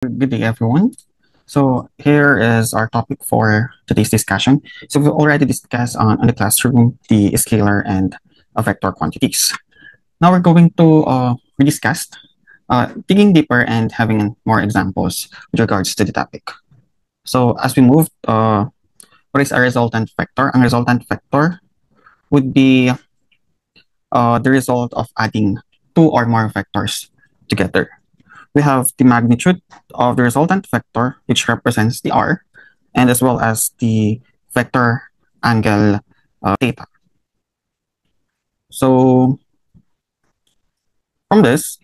Good day, everyone. So here is our topic for today's discussion. So we've already discussed on the classroom the scalar and vector quantities. Now we're going to rediscuss, digging deeper and having more examples with regards to the topic. So as we move, what is a resultant vector? A resultant vector would be the result of adding two or more vectors together. We have the magnitude of the resultant vector, which represents the r, and as well as the vector angle theta. So from this,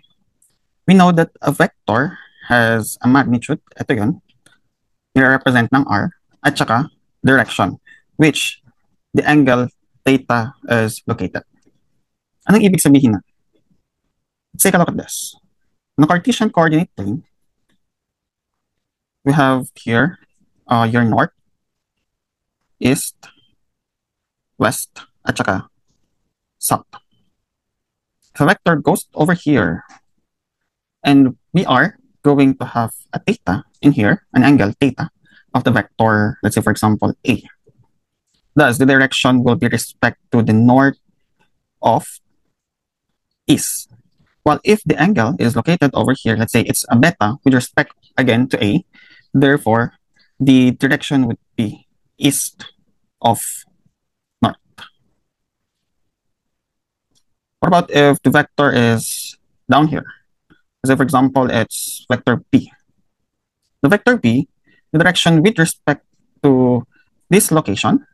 we know that a vector has a magnitude, ito yun, nire-represent ng r, at saka direction, which the angle theta is located. Anong ibig sabihin na? Let's take a look at this. In the Cartesian coordinate plane, we have here your north, east, west, at saka south. The vector goes over here, and we are going to have a theta in here, an angle theta of the vector, let's say for example, A. Thus, the direction will be respect to the north of east. Well, if the angle is located over here, let's say it's a beta with respect again to A, therefore, the direction would be east of north. What about if the vector is down here? So for example, it's vector P. The vector P, the direction with respect to this location,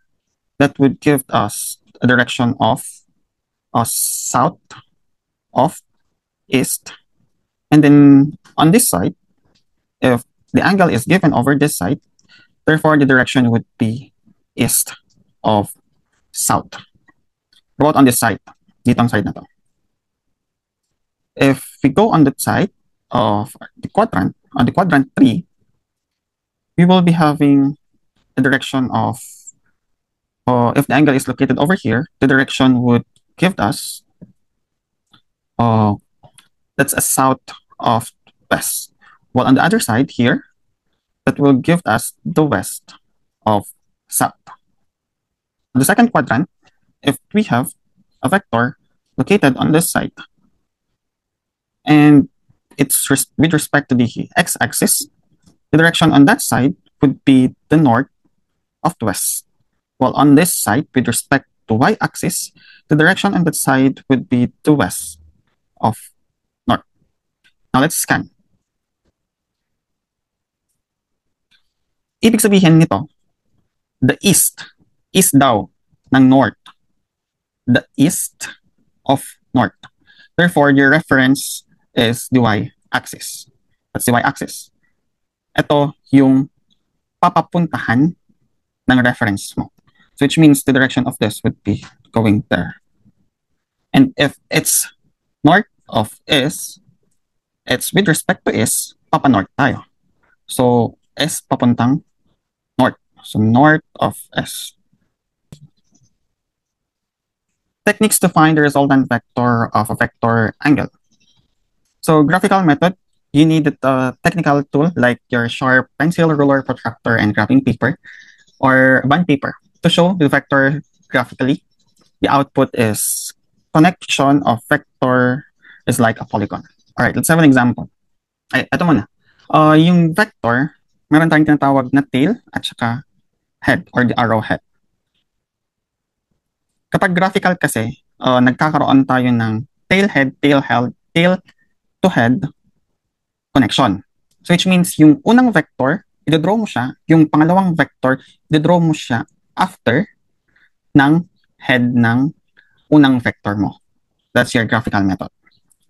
that would give us a direction of south, of east. And then on this side, if the angle is given over this side, therefore the direction would be east of south. What about on this side? Ditong side na to. If we go on the side of the quadrant, on the quadrant 3, we will be having a direction of, if the angle is located over here, the direction would give us, that's a south of west. While on the other side here, that will give us the west of south. On the second quadrant, if we have a vector located on this side, and it's with respect to the x-axis, the direction on that side would be the north of the west. While on this side, with respect to y-axis, the direction on that side would be the west of north. Now let's scan. Ibig sabihin nito, the east daw ng north. The east of north. Therefore, your reference is the y-axis. That's the y-axis. Ito yung papapuntahan ng reference mo. So which means the direction of this would be going there. And if it's north of S, it's with respect to S, papa-north tayo. So S papuntang north. So north of S. Techniques to find the resultant vector of a vector angle. So graphical method, you need a technical tool like your sharp pencil, ruler, protractor, and graphing paper or bond paper to show the vector graphically. The output is connection of vector is like a polygon. All right, let's have an example. Ay, ito muna. Yung vector, meron tayong tinatawag na tail at saka head or the arrowhead. Kapag graphical kasi, nagkakaroon tayo ng tail-to-head connection. So which means yung unang vector, i-draw mo siya, yung pangalawang vector, i-draw mo siya after ng head ng unang vector mo. That's your graphical method.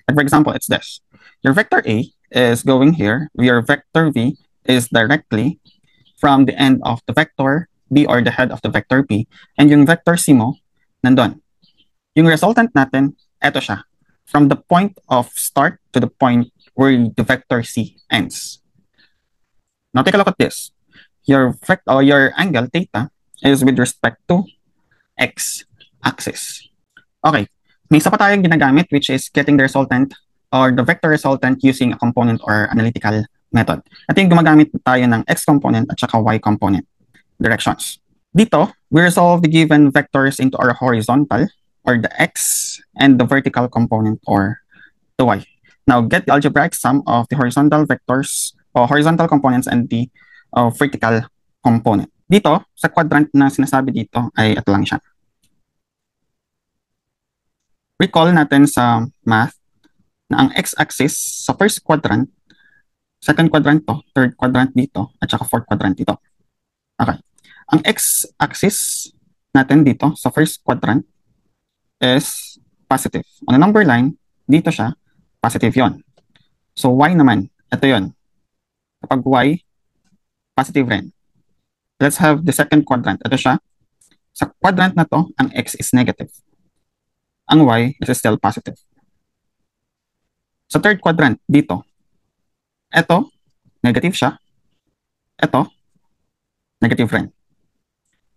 Like for example, it's this. Your vector A is going here. Your vector V is directly from the end of the vector B or the head of the vector P. And yung vector C mo, nandun. Yung resultant natin, eto siya. From the point of start to the point where the vector C ends. Now take a look at this. Your angle theta is with respect to x-axis. Okay, may isa pa tayong ginagamit which is getting the resultant or the vector resultant using a component or analytical method. Ito yung gumagamit tayo ng x component at saka y component directions. Dito, we resolve the given vectors into our horizontal or the x and the vertical component or the y. Now, get the algebraic sum of the horizontal vectors or horizontal components and the vertical component. Dito, sa quadrant na sinasabi dito ay ito lang siya. Recall natin sa math na ang x-axis sa first quadrant, second quadrant to, third quadrant dito, at saka fourth quadrant dito. Okay. Ang x-axis natin dito sa first quadrant is positive. On the number line, dito siya, positive yon. So, y naman, ito yon. Kapag y, positive rin. Let's have the second quadrant. Ito siya. Sa quadrant na to, ang x is negative. Ang y is still positive. Sa third quadrant, dito, ito, negative siya. Ito, negative rin.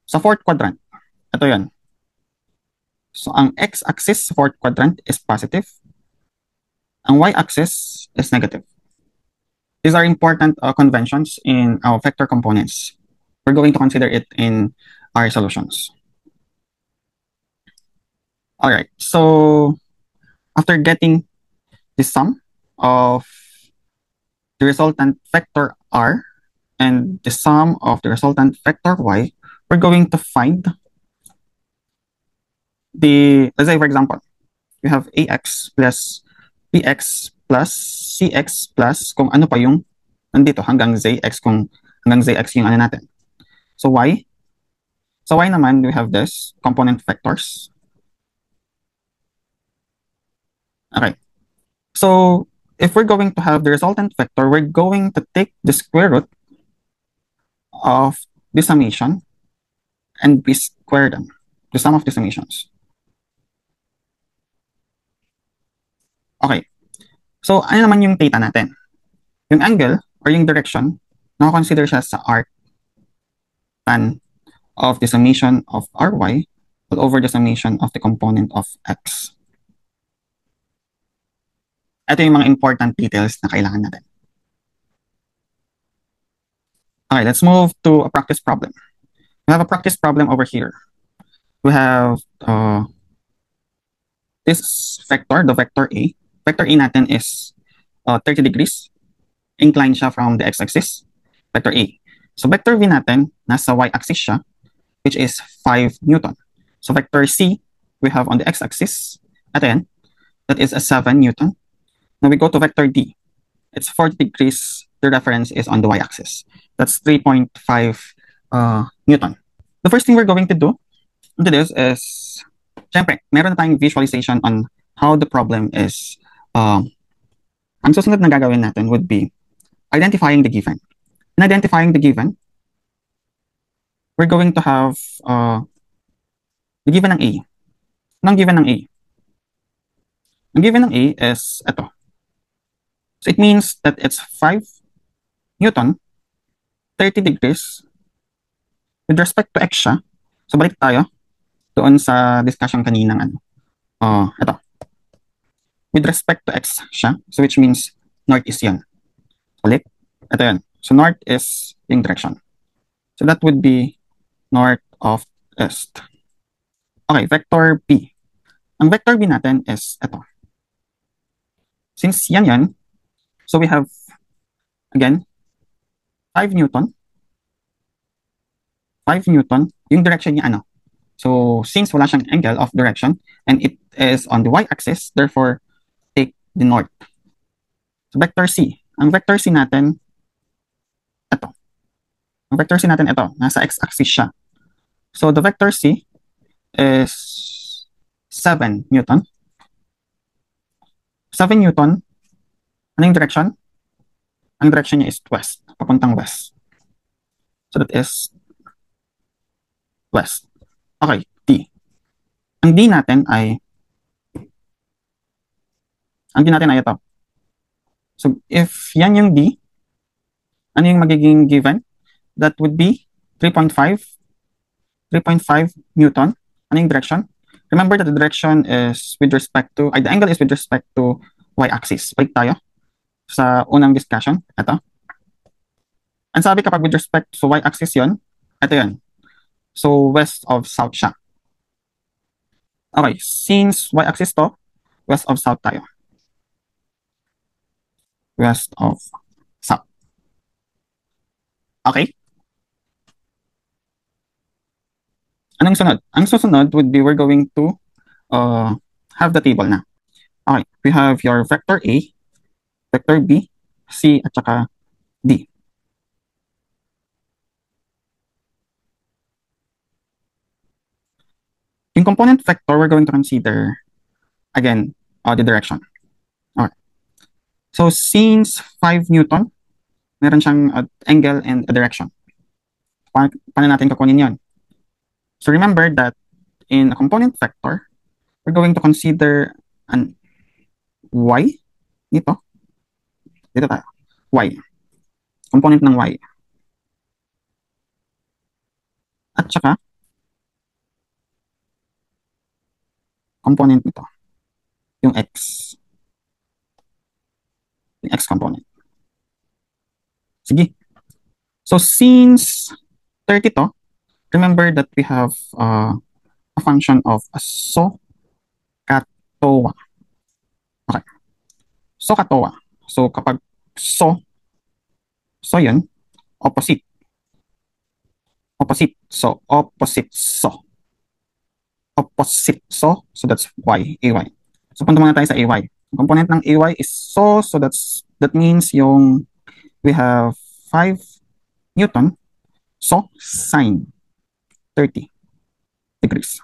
Sa fourth quadrant, ito yon. So, ang x-axis sa fourth quadrant is positive. Ang y-axis is negative. These are important conventions in our vector components. We're going to consider it in our solutions. All right, so after getting the sum of the resultant vector r and the sum of the resultant vector y, we're going to find the, let's say for example, we have ax plus bx plus cx plus kung ano pa yung nandito hanggang zx, kung hanggang zx yung ano natin. So y, so y naman, we have this component vectors. Okay. So if we're going to have the resultant vector, we're going to take the square root of the summation and we square them, the sum of the summations. Okay. So ano naman yung theta natin? Yung angle or yung direction, nakakonsider siya sa arc tan of the summation of ry all over the summation of the component of x. Ito yung mga important details na kailangan natin. Okay, let's move to a practice problem. We have a practice problem over here. We have this vector, the vector A. Vector A natin is 30 degrees. Inclined siya from the x-axis. Vector A. So vector V natin, nasa y-axis siya, which is 5 Newton. So vector C, we have on the x-axis, atin, that is a 7 Newton. Now we go to vector D. It's 40 degrees. The reference is on the y-axis. That's 3.5 Newton. The first thing we're going to do into this is, syempre, meron na tayong visualization on how the problem is. Ang susunod na gagawin natin would be identifying the given. In identifying the given, we're going to have the given ng A. Anong given ng A? Ang given ng A is ito. So it means that it's 5 Newton, 30 degrees. With respect to x siya. So balik tayo doon sa discussion kaninang ano. Ito. With respect to x siya. So which means north is yun. Ulit. Ito yun. So north is yung direction. So that would be north of east. Okay, vector B. Ang vector B natin is ito. Since yan, so we have, again, 5 Newton. 5 Newton, yung direction niya ano. So since wala siyang angle of direction and it is on the y-axis, therefore, take the north. So vector C. Ang vector C natin, ito. Ang vector C natin ito, nasa x-axis siya. So the vector C is 7 Newton. 7 Newton, ano yung direction? Ang direction niya is west, papuntang west. So that is west. Okay, D. Ang D natin ay ito. So if yan yung D, ano yung magiging given? That would be 3.5 Newton. Ano yung direction? Remember that the direction is with respect to, the angle is with respect to y-axis. Balik tayo sa unang discussion. Ito. Ang sabi kapag with respect to y-axis yun, ito yun. So, west of south siya. Okay, since y-axis to, west of south tayo. West of south. Okay? Anong sunod? Ang susunod would be we're going to have the table na. Okay, we have your vector A, vector B, C, at saka D. Yung component vector, we're going to consider, again, the direction. Okay. So, since 5 Newton, meron siyang angle and a direction. Paano natin kukunin yon? So, remember that in a component vector, we're going to consider an y dito. Dito tayo. Y. Component ng y. At saka, component nito. Yung x. Yung x component. Sige. So, since 30 to, remember that we have a function of a SOHCAHTOA. Okay. SOHCAHTOA. So, kapag so yun, opposite. Opposite. So, opposite so. Opposite so that's y, ay. So, punta muna tayo sa ay. Ang component ng ay is so that means yung we have 5 Newton, so sine 30 degrees.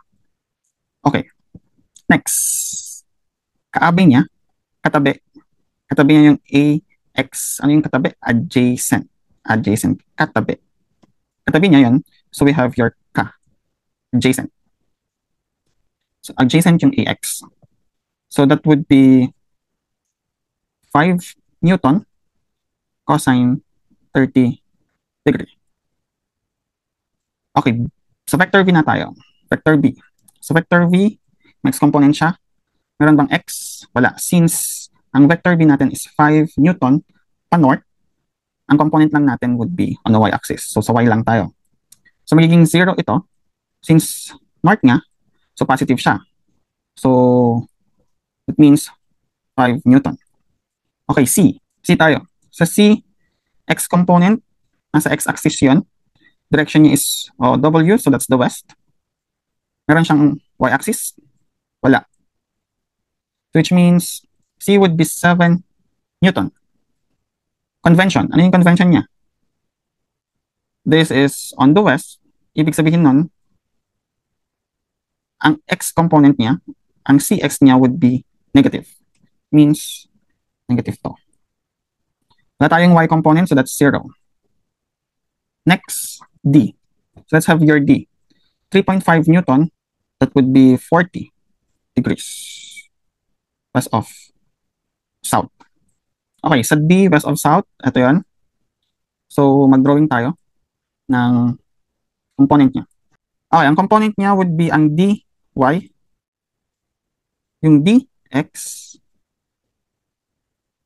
Okay. Next. Katabi niya yung ax. Ano yung katabi? Adjacent. Katabi. Katabi niya yun. So we have your adjacent. So adjacent yung ax. So that would be 5 Newton cosine 30 degree. Okay. So vector v na tayo. Vector v. So vector v, next component siya. Meron bang x? Wala. Since ang vector v natin is 5 Newton pa north, ang component lang natin would be on the y-axis. So sa y lang tayo. So magiging 0 ito. Since north nga, so positive siya. So it means 5 Newton. Okay, C. C tayo. Sa C, x component, nasa x-axis yun. Direction niya is W, so that's the west. Meron siyang y-axis? Wala. Which means C would be 7 Newton. Convention. Ano yung convention niya? This is on the west. Ibig sabihin nun, ang x component niya, ang cx niya would be negative. Means negative to. Wala tayong y component, so that's 0. Next, D. So let's have your D. 3.5 Newton, that would be 40 degrees west of south. Okay, sa D, west of south, ito yun. So, mag-drawing tayo ng component niya. Okay, ang component niya would be ang dy, yung dx,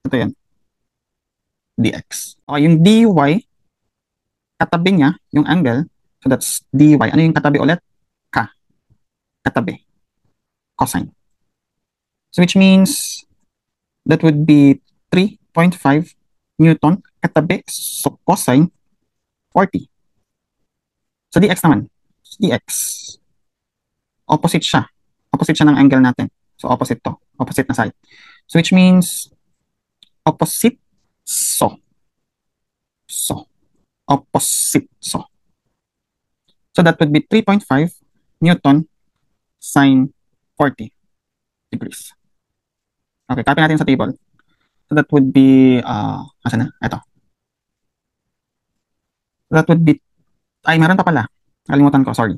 ito yan, dx. Okay, yung dy, katabi niya, yung angle, so that's dy. Ano yung katabi ulit? Katabi. Cosine. So, which means that would be 3.5 Newton katabi, so cosine 40. So, dx naman. Dx. Opposite siya. Opposite siya ng angle natin. So, opposite to. Opposite na side. So, which means opposite so. Opposite so. So, that would be 3.5 Newton sine 40 degrees. Okay, copy natin sa table. So, that would be, asan na? Ito. That would be, meron pa pala. Kalimutan ko, sorry.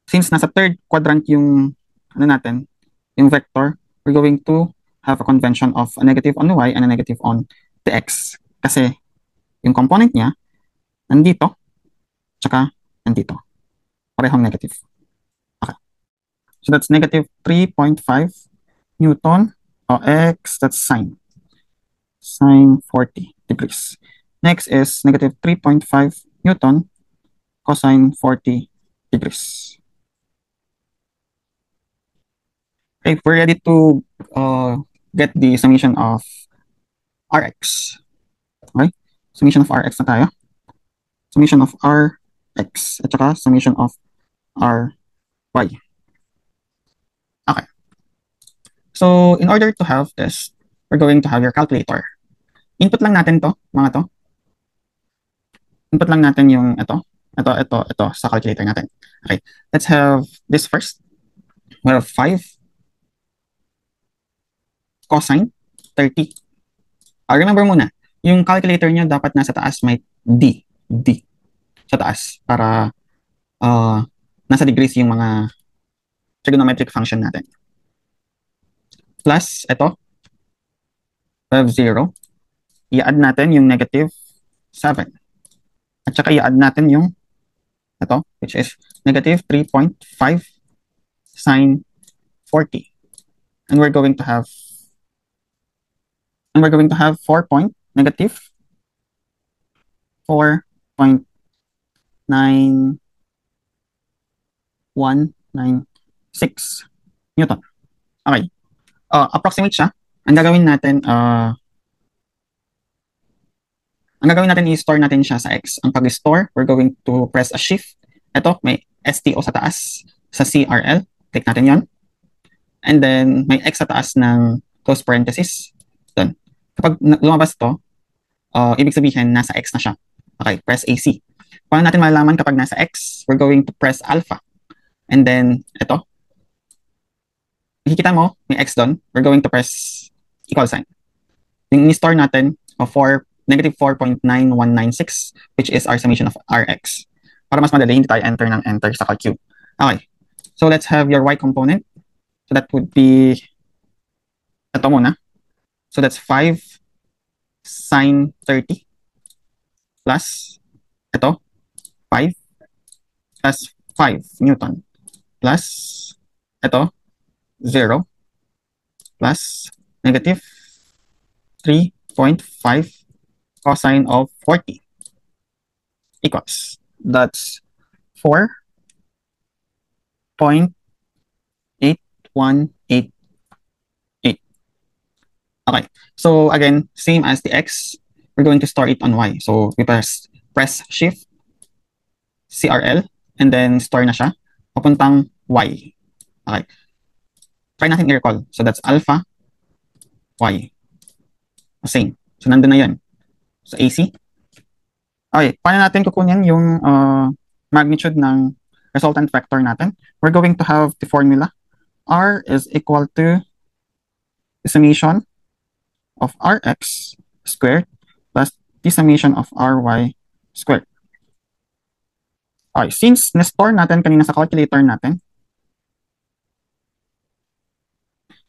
Since nasa third quadrant yung, natin, yung vector, we're going to have a convention of a negative on y and a negative on the x. Kasi, yung component niya, nandito, tsaka nandito. Parehong negative. Okay. So, that's negative 3.5 Newton o x, that's sine 40 degrees. Next is negative 3.5 Newton cosine 40 degrees. Okay, we're ready to get the summation of Rx. Okay? Summation of Rx na tayo. Summation of Rx at saka summation of Ry. Okay. So, in order to have this, we're going to have your calculator. Input lang natin to, mga to. Input lang natin yung ito sa calculator natin. Okay. Let's have this first. We have 5 cosine 30. Remember muna, yung calculator nyo dapat nasa taas may D sa taas para nasa degrees yung mga trigonometric function natin. Plus, ito, we have 0. I-add natin yung negative 7. At saka i-add natin yung ito, which is negative 3.5 sine 40. And we're going to have 4.9196 Newton. Okay. Approximate siya. Ang gagawin natin i-store natin siya sa X. Ang pag-store, we're going to press a shift. Ito, may STO sa taas, sa CRL. Click natin yon. And then, may X sa taas ng close parenthesis. Doon. Kapag lumabas to, ibig sabihin, nasa X na siya. Okay, press AC. Paano natin malalaman kapag nasa X? We're going to press alpha. And then, ito. Nakikita mo, may X doon. We're going to press equal sign. Yung in-store natin, negative 4.9196, which is our summation of Rx. Para mas madali, hindi tayo enter sa calc. Okay. So, let's have your Y component. So, that would be ito muna. So, that's 5 sine 30 plus ito, 5 plus 5 Newton plus ito, 0 plus negative 3.5 cosine of 40 equals, that's 4.8188. Okay, so again, same as the X, we're going to store it on Y. So we press shift CRL and then store na siya papuntang Y. Okay, try natin i-recall. So that's alpha Y. Same. So nandun na yun. So AC. Okay, paano natin kukunin yung magnitude ng resultant vector natin? We're going to have the formula. R is equal to the summation of Rx squared plus the summation of Ry squared. Okay, since na-store natin kanina sa calculator natin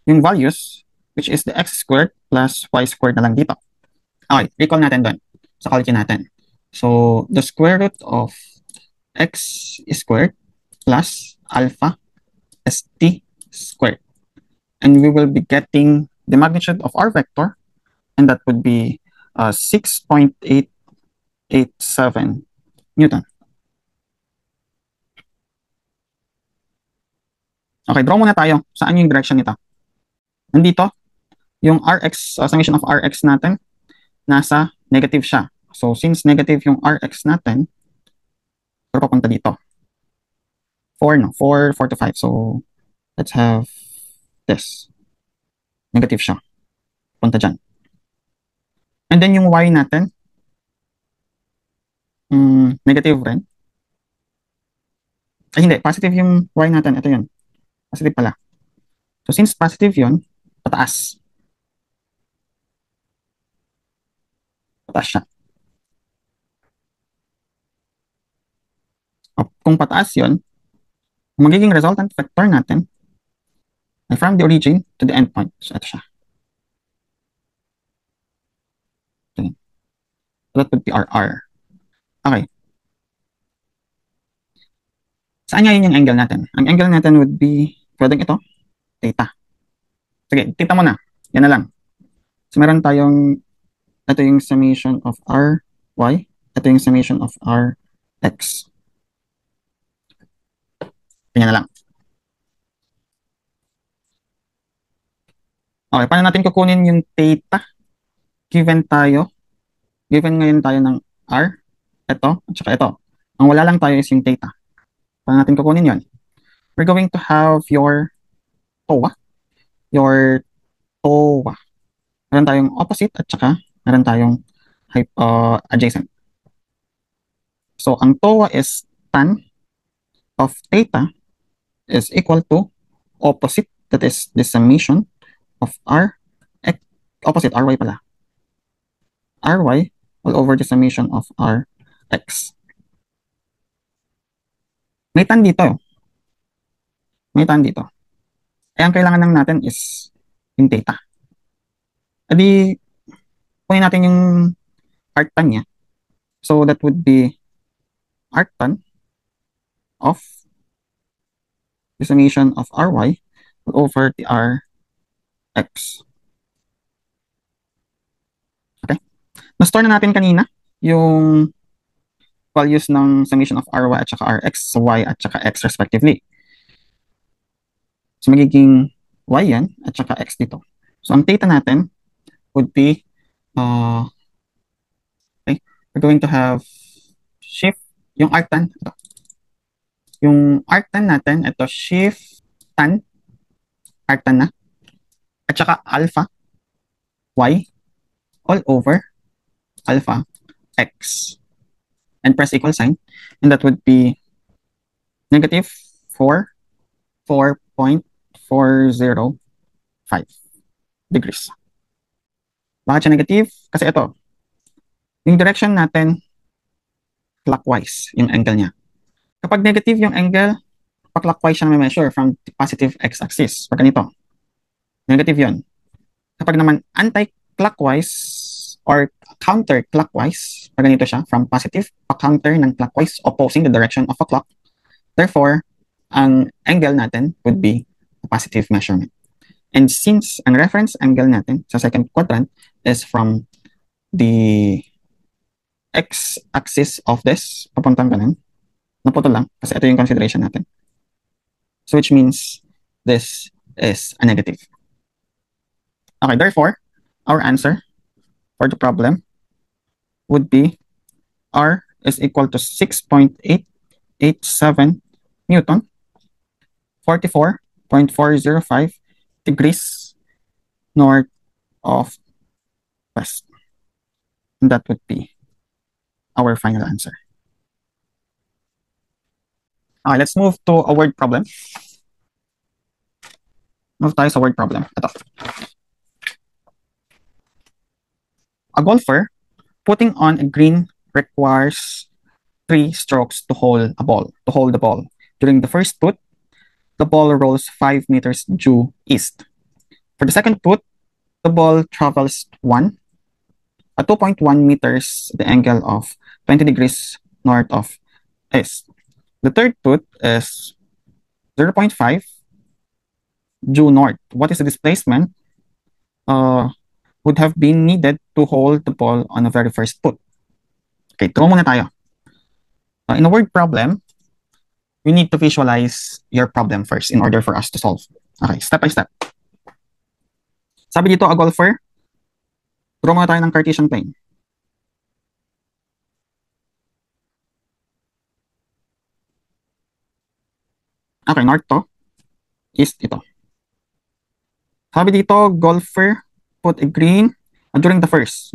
yung values, which is the x squared plus y squared na lang dito. Okay, recall natin doon sa calc natin. So, the square root of x squared plus alpha st squared. And we will be getting the magnitude of our vector, and that would be 6.887 Newton. Okay, draw muna tayo. Saan yung direction nito? Nandito, yung Rx, summation of Rx natin, nasa negative siya. So, since negative yung Rx natin, pero papunta dito. 4 to 5. So, let's have this. Negative siya. Punta dyan. And then yung y natin, negative rin. Ay, hindi. Positive yung y natin. Ito yun. Positive pala. So, since positive yun, pataas. Pataas siya. Kung pataas yun, magiging resultant vector natin ay from the origin to the endpoint. So, ito siya. Okay. That would be our R. Okay. Saan nga yun yung angle natin? Ang angle natin would be, pwedeng ito, theta. Sige, theta mo na. Yan na lang. So, meron tayong, ito yung summation of R y. Ito yung summation of r x. Tingnan na lang. Okay, paano natin kukunin yung theta? Given tayo, given ngayon tayo ng r, ito, at saka ito. Ang wala lang tayo is yung theta. Paano natin kukunin yon? We're going to have your TOA. Your TOA. Meron tayong opposite at saka meron tayong adjacent. So, ang TOA is tan of theta is equal to opposite, that is the summation of r, opposite, ry pala. ry all over the summation of rx. May tan dito. May tan dito. Eh, ang kailangan lang natin is yung theta. Adi, kunin natin yung arctan niya. So, that would be arctan of the summation of ry over the rx. Okay? Na-store na natin kanina yung values ng summation of ry at saka rx, so y at saka x respectively. So, magiging y yan at saka x dito. So, ang theta natin would be, okay, we're going to have shift, yung arctan, ito. Yung arctan natin, ito, shift tan, arctan na, at saka alpha, y, all over alpha, x. And press equal sign, and that would be negative 4.405 degrees. Bakit siya negative? Kasi ito, yung direction natin, clockwise yung angle niya. Kapag negative yung angle, pa-clockwise siya na may measure from the positive x-axis. Pag ganito, negative yun. Kapag naman anti-clockwise or counter-clockwise, pag ganito siya, from positive pa-counter ng clockwise, opposing the direction of a clock. Therefore, ang angle natin would be a positive measurement. And since ang reference angle natin sa second quadrant is from the x-axis of this, papuntang ganun, naputol lang kasi ito yung consideration natin. So which means this is a negative. Okay, therefore, our answer for the problem would be r is equal to 6.887 Newton, 44.405 degrees north of west. And that would be our final answer. Okay, let's move to a word problem. Move tayo sa word problem. Ito. A golfer putting on a green requires 3 strokes to hold the ball. During the first put, the ball rolls 5 meters due east. For the second put, the ball travels 2.1 meters at the angle of 20 degrees north of east. The third put is 0.5 due north. What is the displacement would have been needed to hold the ball on the very first put? Okay, throw muna tayo. In a word problem, we need to visualize your problem first in order for us to solve. Okay, step by step. Sabi dito, a golfer, draw muna tayo ng Cartesian plane. Okay, north to, east ito. Sabi dito, golfer put a green during the first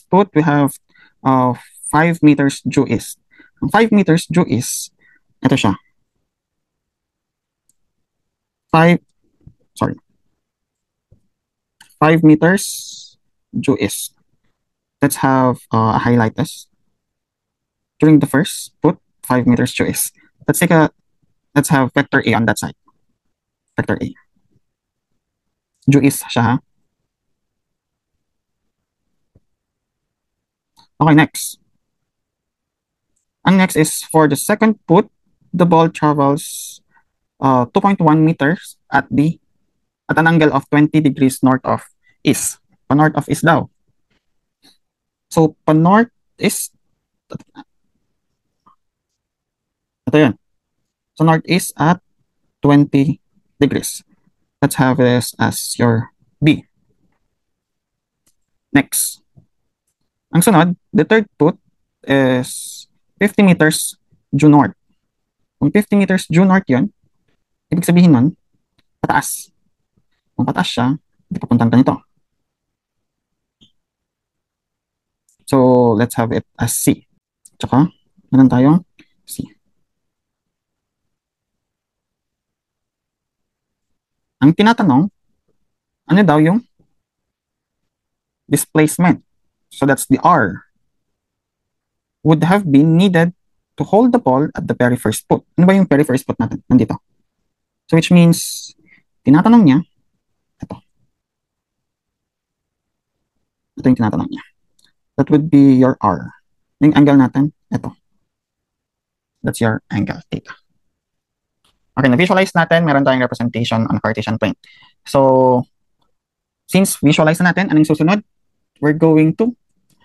put, we have 5 meters due east. Ang 5 meters due east, ito siya. 5 meters due east. Let's have a highlight this. During the first put, 5 meters due east. Let's have vector A on that side. Vector A. Due east siya, ha? Okay, next. Ang next is for the second put, the ball travels 2.1 meters at an angle of 20 degrees north of east. Pa-north of east daw. So, pa-north east Ito yun. So north is at 20 degrees. Let's have this as your B. Next. Ang sunod, the third foot is 50 meters due north. Kung 50 meters due north yun, ibig sabihin nun, pataas. Kung pataas siya, hindi papuntang ganito. So, let's have it as C. Tsaka, meron tayong C. Ang tinatanong, ano daw yung displacement? So, that's the R. Would have been needed to hold the ball at the very first foot. Ano ba yung very first foot natin? Nandito. So, which means, tinatanong niya, ito. Ito yung tinatanong niya. That would be your R. Yung angle natin, ito. That's your angle, theta. Okay, na-visualize natin, meron tayong representation on Cartesian plane. So, since visualize na natin, anong susunod? We're going to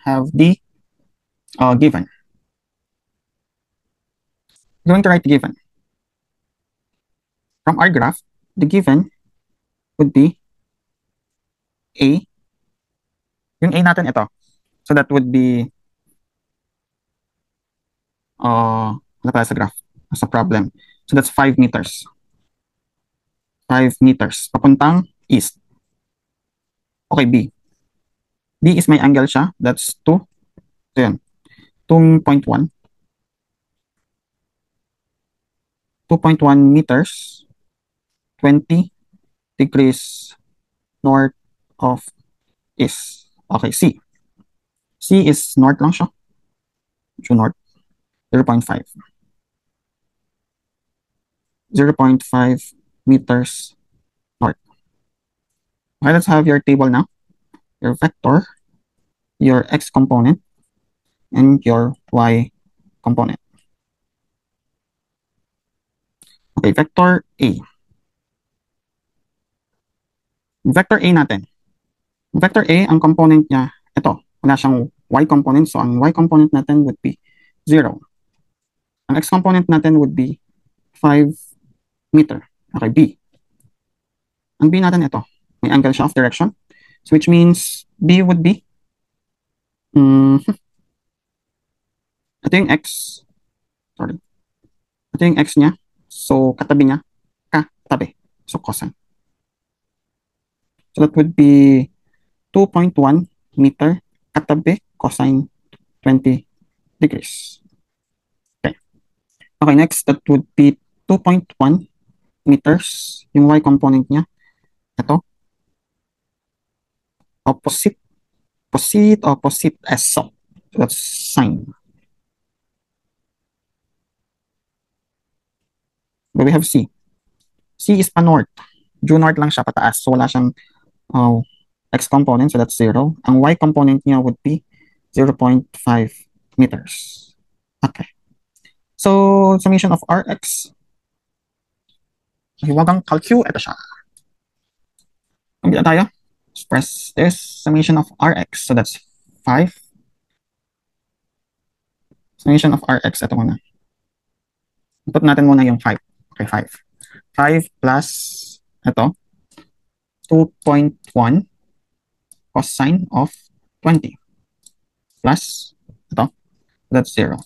have the given. We're going to write the given. From our graph, the given would be A. Yung A natin ito. So that would be ano pala sa graph? Sa problem. So that's 5 meters. 5 meters. Papuntang east. Okay, B. B is my angle siya. That's 2. So yun. 2.1. 2.1 meters. 20 degrees north of east. Okay, C. C is north lang siya. Due north. 0.5. 0.5 meters north. Okay, let's have your table now. Your vector, your x component, and your y component. Okay, vector A. Vector A natin. Vector A, ang component niya, ito. Wala siyang y component, so ang y component natin would be 0. Ang x component natin would be 5 meter. Okay, B. Ang B natin ito. May angle siya of direction. So which means B would be ito yung x. Sorry. Ito yung x niya. So katabi niya. Katabi. So cosine. So that would be 2.1 meter katabi cosine 20 degrees. Okay. Okay, next that would be 2.1 meters. Yung y component niya. Ito. Opposite. Opposite as so. That's sine. But we have C. C is pa north. Due north lang siya pataas. So wala siyang x component. So that's 0. Ang y component niya would be 0.5 meters. Okay. So summation of Rx. Hiwagang calcu. Ito siya. Ang gina tayo. Express this summation of Rx. So that's 5. Summation of Rx. Ito muna. Put natin muna yung 5. Okay, 5. 5 plus ito. 2.1 cosine of 20 plus ito. That's 0.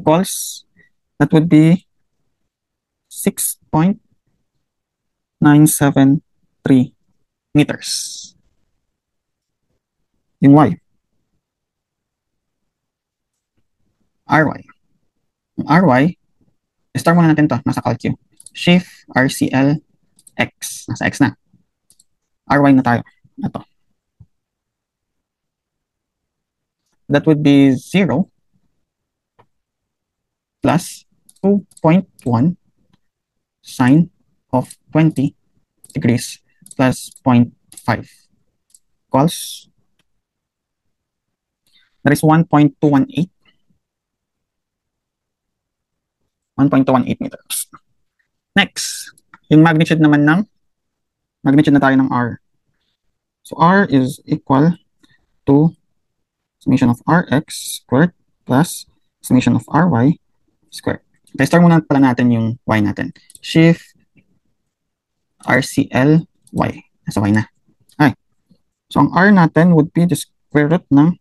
Equals, that would be 6.973 meters. Yung y. Ry. Yung Ry, start muna natin to. Nasa calcu. Shift RCL X. Nasa X na. Ry na tayo. Ito. That would be 0 plus 2.1 sine of 20 degrees plus 0.5 equals, that is 1.218 meters. Next, yung magnitude naman ng magnitude na tayo ng R. So R is equal to summation of Rx squared plus summation of ry squared. Okay, start muna pala natin yung y natin. Shift RCL y. Nasa y na. Okay. So, ang r natin would be the square root ng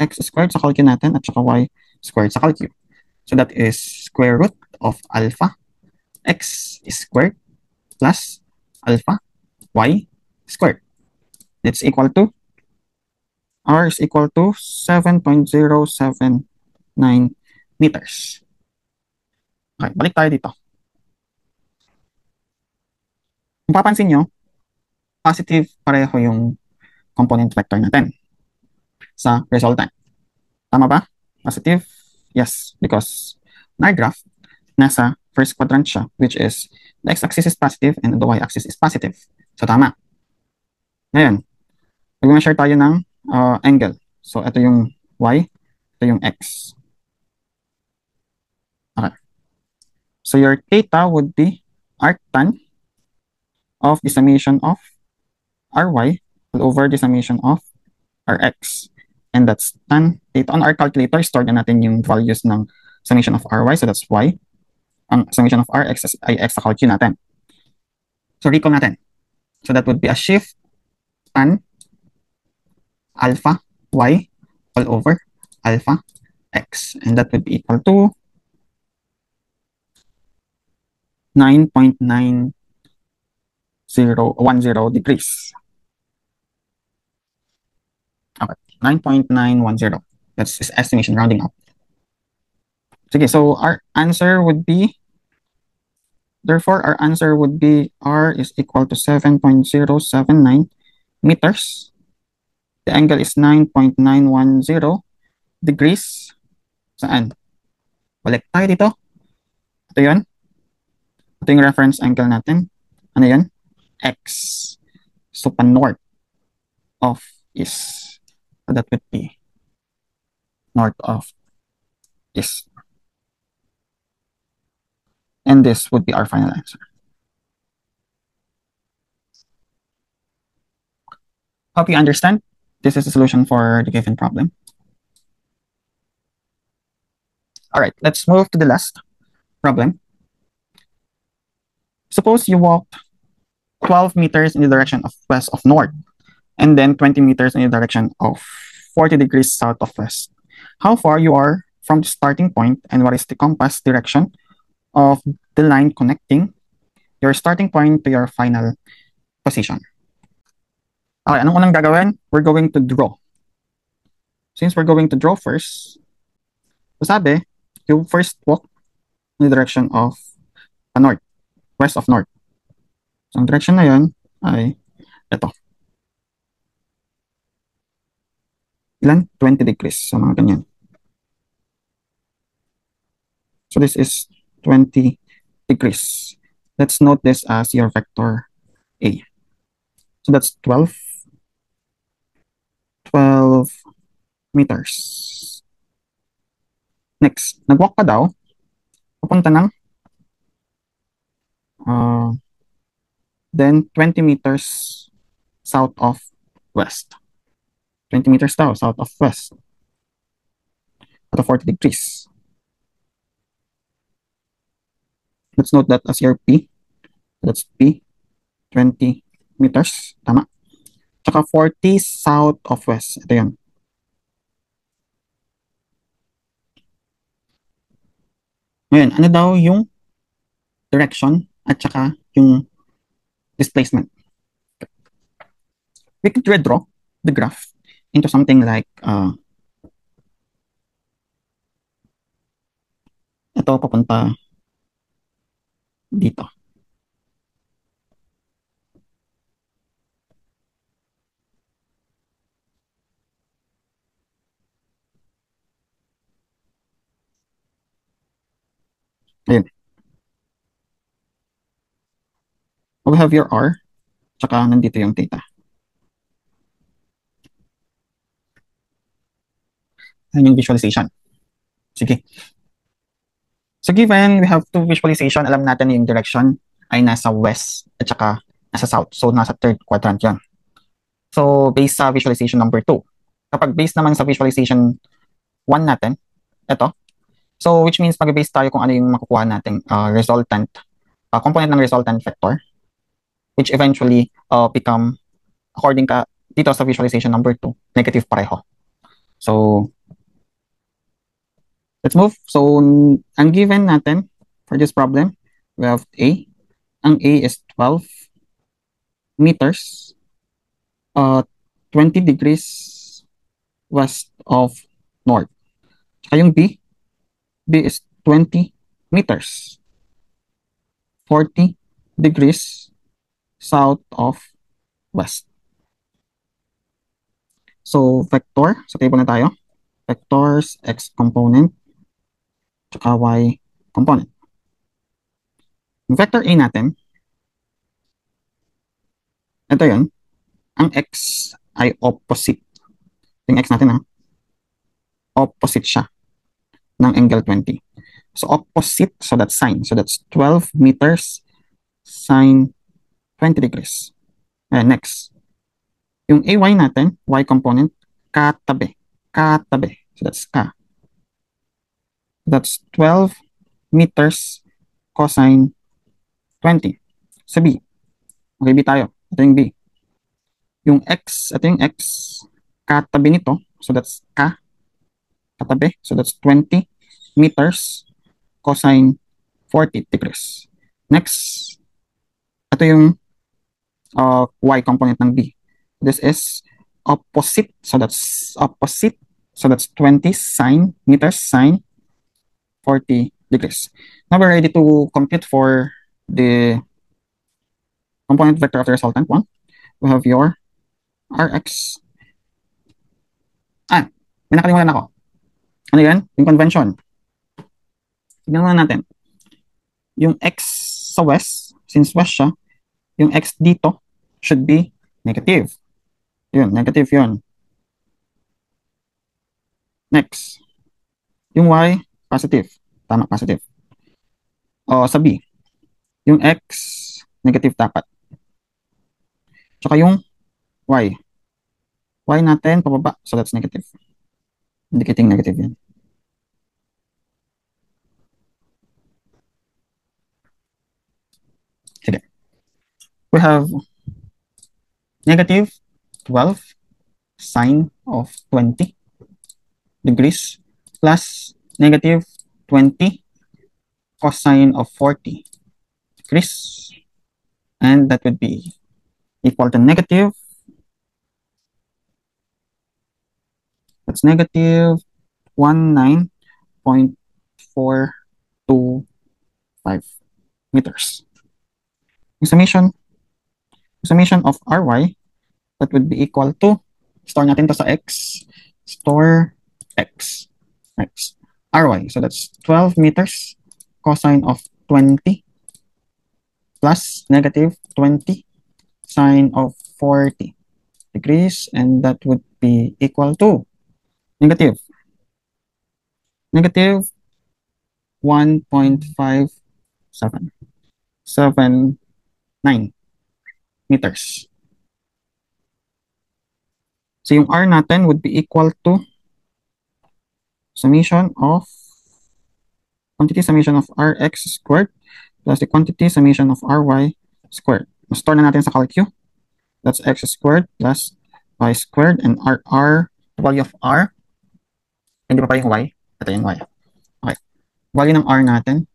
x squared sa calcu natin at saka y squared sa calcu. So, that is square root of alpha x squared plus alpha y squared. It's equal to, r is equal to 7.079 meters. Okay, balik tayo dito. Kung papansin nyo, positive pareho yung component vector natin sa resultant. Tama ba? Positive? Yes, because in our graph, nasa first quadrant siya, which is the x-axis is positive and the y-axis is positive. So, tama. Ngayon, mag-measure tayo ng angle. So, ito yung y, ito yung x. Okay. So, your theta would be arctan of the summation of ry over the summation of rx. And that's tan theta. On our calculator, store na natin yung values ng summation of ry. So, that's y. Ang summation of rx ay x sa calcu natin. So, recall natin. So, that would be a shift tan alpha y all over alpha x. And that would be equal to 9.9010 degrees. Okay, 9.910. That's his estimation rounding up. Okay, so our answer would be, therefore, our answer would be r is equal to 7.079 meters. The angle is 9.910 degrees. Saan? Balik tayo dito. Ito yun. Ito yung reference angle natin. Ano yun? X. So, pa-north of is. So, that would be north of is. And this would be our final answer. Hope you understand. This is the solution for the given problem. All right, let's move to the last problem. Suppose you walked 12 meters in the direction of west of north, and then 20 meters in the direction of 40 degrees south of west. How far you are from the starting point, and what is the compass direction of the line connecting your starting point to your final position? Okay, anong unang gagawin? We're going to draw. Since we're going to draw first, so sabi, you first walk in the direction of north, west of north. So, ang direction na yun ay ito. Ilan? 20 degrees. So, mga ganyan. So, this is 20 degrees. Let's note this as your vector A. So, that's 12 meters. Next, nag-walk pa daw. Papunta ng then 20 meters south of west. 20 meters daw, south of west. At 40 degrees. Let's note that as your P. That's P. 20 meters. Tama. Tsaka 40 south of west. Ito yan. Ngayon, ano daw yung direction at saka yung displacement? We could redraw the graph into something like ito papunta dito. Ayun. We have your R, tsaka nandito yung theta. Ayun yung visualization. Sige. So given we have two visualization, alam natin yung direction ay nasa west at saka nasa south. So nasa third quadrant yan. So based sa visualization number 2. Kapag based naman sa visualization 1 natin, ito. So, which means mag-base tayo kung ano yung makukuha nating resultant, component ng resultant vector, which eventually become, according ka dito sa visualization number 2, negative pareho. So, let's move. So, ang given natin for this problem, we have A. Ang A is 12 meters, 20 degrees west of north. Tsaka yung B is 20 meters, 40 degrees south of west. So, vector, sa table na tayo. Vectors, x component, tsaka y component. Yung vector A natin, ito yun, ang x ay opposite. Yung x natin opposite siya ng angle 20. So, opposite, so that's sine. So, that's 12 meters sine 20 degrees. And next, yung AY natin, y component, katabi. Katabi. So, that's ka. That's 12 meters cosine 20. Sa B. Okay, B tayo. Ito yung B. Yung X, ito yung X, katabi nito. So, that's ka. Katabi. So, that's 20 meters cosine 40 degrees. Next, ito yung y component ng B. This is opposite. So, that's opposite. So, that's 20 sine meters sine 40 degrees. Now, we're ready to compute for the component vector of the resultant one. We have your Rx. May nakalimutan ako. Ano yan? Yung convention. Tignan muna natin. Yung x sa west, since west siya, yung x dito should be negative. Yun, negative yun. Next. Yung y, positive. Tama, positive. O, sa B. Yung x, negative dapat. Tsaka yung y. Y natin, pababa. So, that's negative. Indicating negative yan. Sige. We have negative 12 sine of 20 degrees plus negative 20 cosine of 40 degrees. And that would be equal to negative. That's negative 19.425 meters. Summation of Ry, that would be equal to, store natin to sa x, store x, Ry. So that's 12 meters cosine of 20 plus negative 20 sine of 40 degrees, and that would be equal to negative 1.5779 meters. So yung R natin would be equal to summation of quantity summation of Rx squared plus the quantity summation of Ry squared. Store na natin sa calcu. That's x squared plus y squared, and R, value of R, hindi pa pala yung y. Ito yung y. Okay. Value ng R natin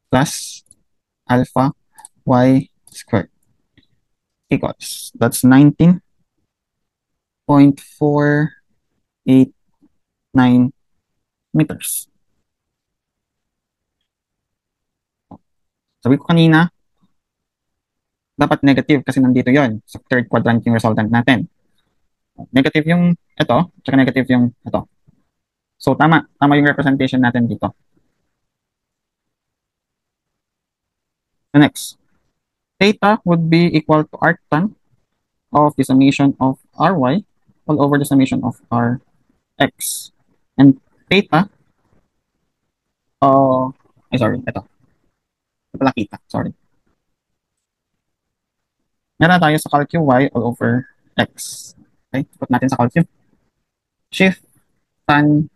plus alpha y squared equals, that's 19.489 meters. Sabi ko kanina, dapat negative kasi nandito yon sa third quadrant yung resultant natin. Negative yung ito, tsaka negative yung ito. So, tama yung representation natin dito. The next, theta would be equal to arctan of the summation of Ry all over the summation of Rx. And theta, sorry, ito. Ito pala kita, sorry. Meron tayo sa calcu y all over x. Okay, put natin sa calcu. Shift tan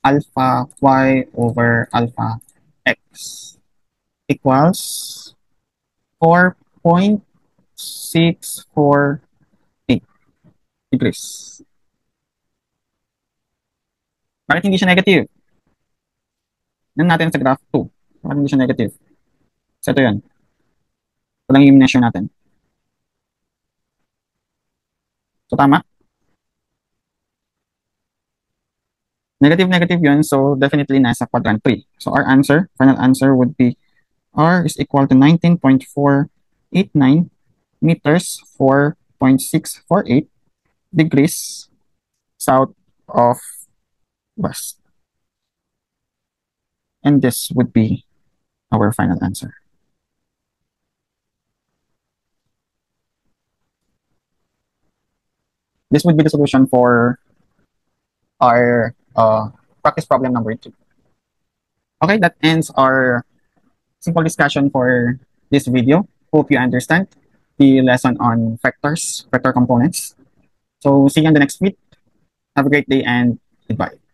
alpha y over alpha x equals 4.648 degrees. Bakit hindi siya negative? Tignan natin sa graph 2. Bakit hindi siya negative? So ito yun. Ito lang yung measure natin. So tama? Negative, negative yun. So definitely nasa quadrant 3. So our answer, final answer would be R is equal to 19.489 meters, 4.648 degrees south of west. And this would be our final answer. This would be the solution for our practice problem number 2. Okay, that ends our simple discussion for this video. Hope you understand the lesson on vectors, vector components. So see you on the next week. Have a great day and goodbye.